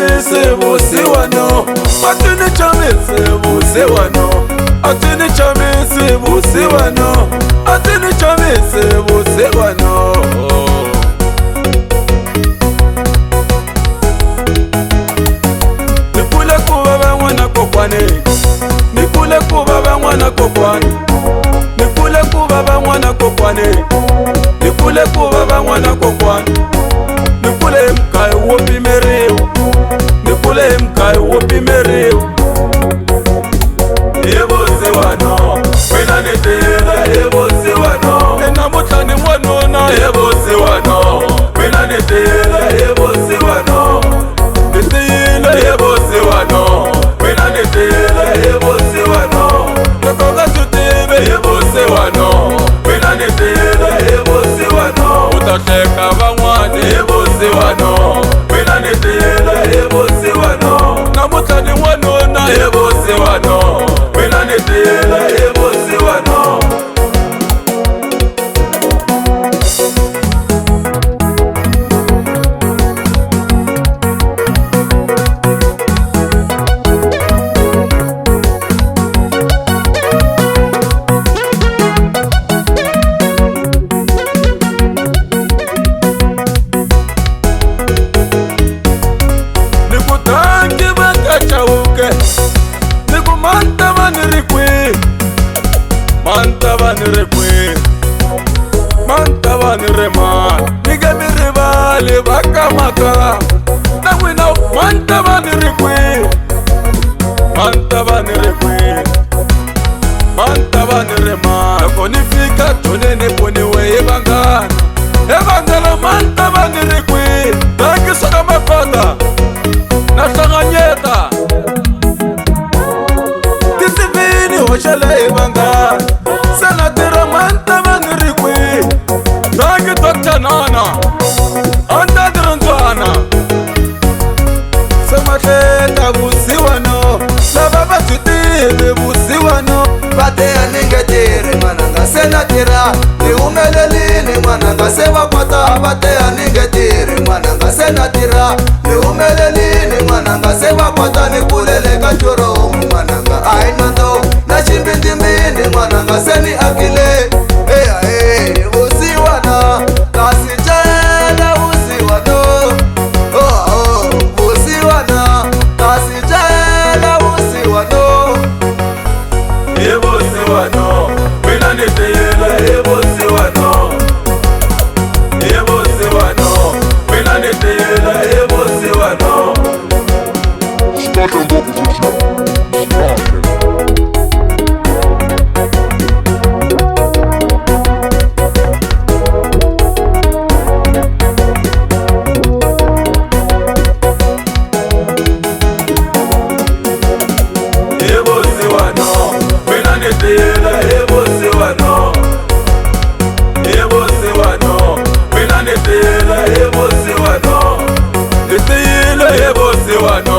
chamise busiwano, atini chamise busiwano, atini chamise busiwano, atini chamise busiwano. Nikule kuba bangwana kokwane, nikule kuba bangwana kokwane, nikule kuba bangwana kokwane, nikule kuba bangwana kokwane, nikule mkai wopi mereu, nikule mkai wopi mereu. Yebosiwano, mina nitela yebosiwano, enamutani mwanona yebosiwano, mina nitela yebosiwano, nitela yebosiwano, mina nitela yebosiwano, nakoga tutebe yebosiwano, mina nitela yebosiwano, utasheka bangwane yebosiwano, mina nitela yebosiwano, namutani mwanona yebosiwano, mina nitela yebosiwano. Nikutangi bakachauke, nikumanta banirikwi, manta banirikwi, manta banirema, nigemiribali bakamaka, nawina manta banirikwi, manta banirikwi, manta banirema, konifika tonene poniwe ebangana, ebangana manta banirikwi, takisaka mapata, nasanganyeta, kisibini hoshele ebanga, senatera manta banirikwi, taki toktanana, anda dranzwana, semateta busiwano, sababa tutile busiwano, batea ningetire mwananga senatira niumelelini mwananga sevakwata batea ningetire mwananga senatira niumelelini mwananga sevakwata nikuleleka choromu mwananga ainando na chimbindimini mwananga seni akile usiwana kasijela usiwano usiwana kasijela usiwano. Yebosiwano, mina nitela yebosiwano, yebosiwano, mina nitela yebosiwano. Start and go position. Start. Yebosiwano, mina nitela yebosiwano, yebosiwano, mina nitela yebosiwano, nitela yebosiwano.